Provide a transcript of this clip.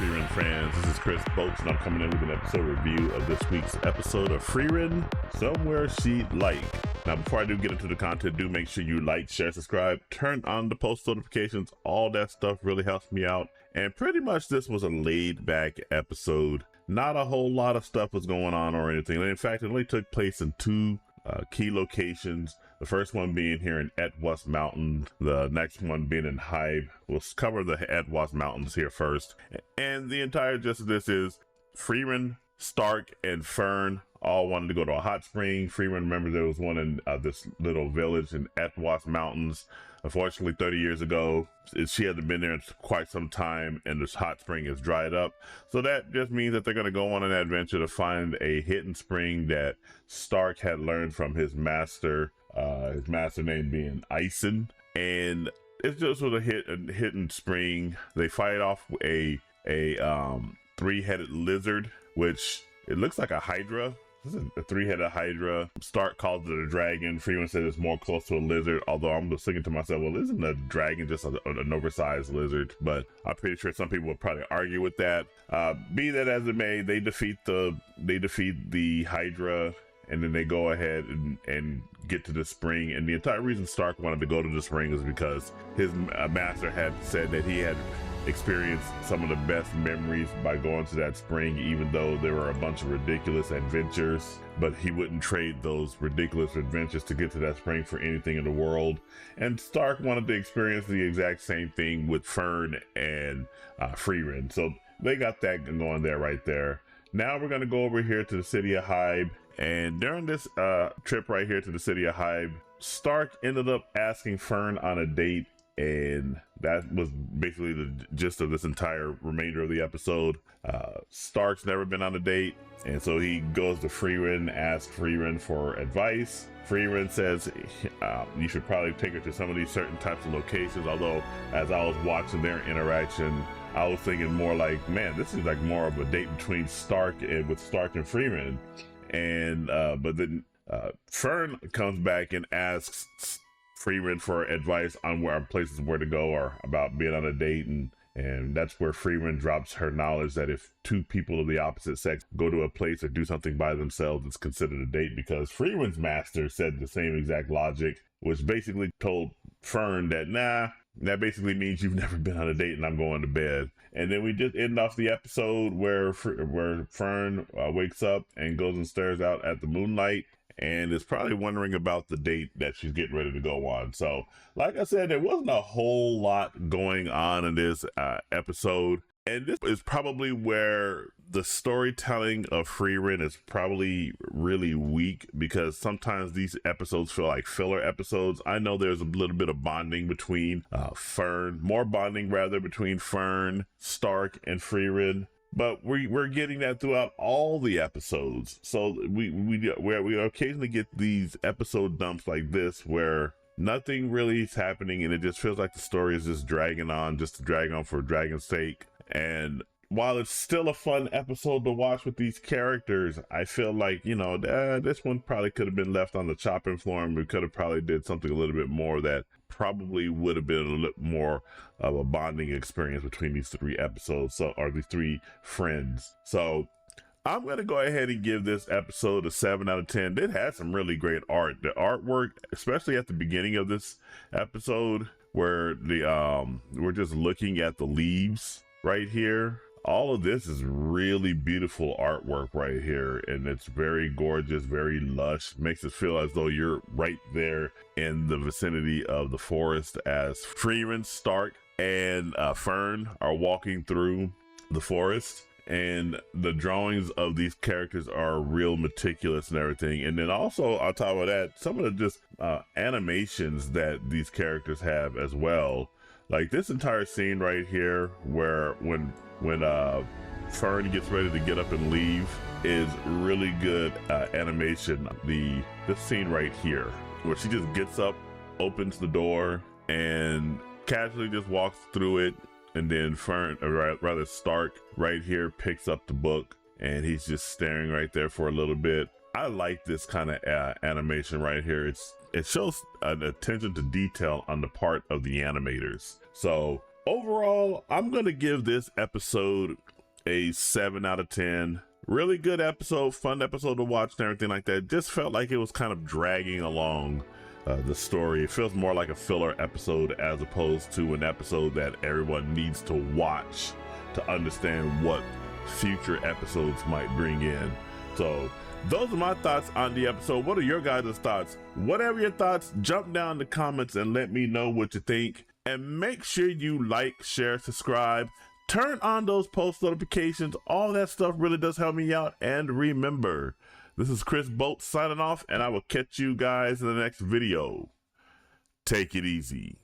Frieren fans? This is Chris Boats, and I'm coming in with an episode review of this week's episode of Frieren, Somewhere She'd Like. Now, before I do get into the content, do make sure you like, share, subscribe, turn on the post notifications. All that stuff really helps me out. And pretty much this was a laid-back episode. Not a whole lot of stuff was going on or anything. In fact, it only took place in two key locations. The first one being here in Etwas Mountain, the next one being in Hybe. We'll cover the Etwas Mountains here first. And the entire gist of this is Frieren, Stark, and Fern all wanted to go to a hot spring. Frieren, remember, there was one in this little village in Etwas Mountains. Unfortunately, 30 years ago, she hadn't been there in quite some time, and this hot spring is dried up. So that just means that they're going to go on an adventure to find a hidden spring that Stark had learned from his master name being Ison. And it's just sort of a hidden spring. They fight off a three-headed lizard, which it looks like a hydra. This is a three-headed hydra. Stark calls it a dragon. Frieren said it's more close to a lizard, although I'm just thinking to myself, well, isn't a dragon just an oversized lizard? But I'm pretty sure some people would probably argue with that. Be that as it may, they defeat the hydra, and then they go ahead and get to the spring. And the entire reason Stark wanted to go to the spring is because his master had said that he had experienced some of the best memories by going to that spring, even though there were a bunch of ridiculous adventures, but he wouldn't trade those ridiculous adventures to get to that spring for anything in the world. And Stark wanted to experience the exact same thing with Fern and Frieren. So they got that going there right there. Now we're going to go over here to the city of Hybe. And during this trip right here to the city of Hybe, Stark ended up asking Fern on a date. And that was basically the gist of this entire remainder of the episode. Stark's never been on a date, and so he goes to Frieren, asks Frieren for advice. Frieren says you should probably take her to some of these certain types of locations, although as I was watching their interaction, I was thinking more like, man, this is like more of a date between Stark and Frieren. And but then Fern comes back and asks Frieren for advice on places where to go or about being on a date, and that's where Frieren drops her knowledge that if two people of the opposite sex go to a place or do something by themselves, it's considered a date, because Frieren's master said the same exact logic, which basically told Fern that, nah, that basically means you've never been on a date and I'm going to bed. And then we just end off the episode where Fern wakes up and goes and stares out at the moonlight, and is probably wondering about the date that she's getting ready to go on. So, like I said, there wasn't a whole lot going on in this episode. And this is probably where the storytelling of Frieren is probably really weak, because sometimes these episodes feel like filler episodes. I know there's a little bit of bonding between more bonding between Fern, Stark, and Frieren. But we're getting that throughout all the episodes. So we occasionally get these episode dumps like this where nothing really is happening, and it just feels like the story is just dragging on, just to drag on for dragon's sake. And while it's still a fun episode to watch with these characters, I feel like, this one probably could have been left on the chopping floor, and we could have probably did something a little bit more that probably would have been a little more of a bonding experience between these three episodes, or these three friends. So I'm going to go ahead and give this episode a 7 out of 10. It had some really great art. The artwork, especially at the beginning of this episode, where we're just looking at the leaves right here. All of this is really beautiful artwork right here, and it's very gorgeous, very lush. Makes it feel as though you're right there in the vicinity of the forest as Frieren, Stark, and Fern are walking through the forest. And the drawings of these characters are real meticulous and everything. And then also on top of that, some of the just animations that these characters have as well. Like this entire scene right here, where when Fern gets ready to get up and leave, is really good animation. This scene right here, where she just gets up, opens the door, and casually just walks through it, and then Stark right here picks up the book, and he's just staring right there for a little bit. I like this kind of animation right here. It shows an attention to detail on the part of the animators. So overall, I'm gonna give this episode a 7 out of 10. Really good episode, fun episode to watch and everything like that. Just felt like it was kind of dragging along the story. It feels more like a filler episode as opposed to an episode that everyone needs to watch to understand what future episodes might bring in. So those are my thoughts on the episode. What are your guys' thoughts? Whatever your thoughts, jump down in the comments and let me know what you think. And make sure you like, share, subscribe, turn on those post notifications. All that stuff really does help me out. And remember, this is Chris Boat signing off, and I will catch you guys in the next video. Take it easy.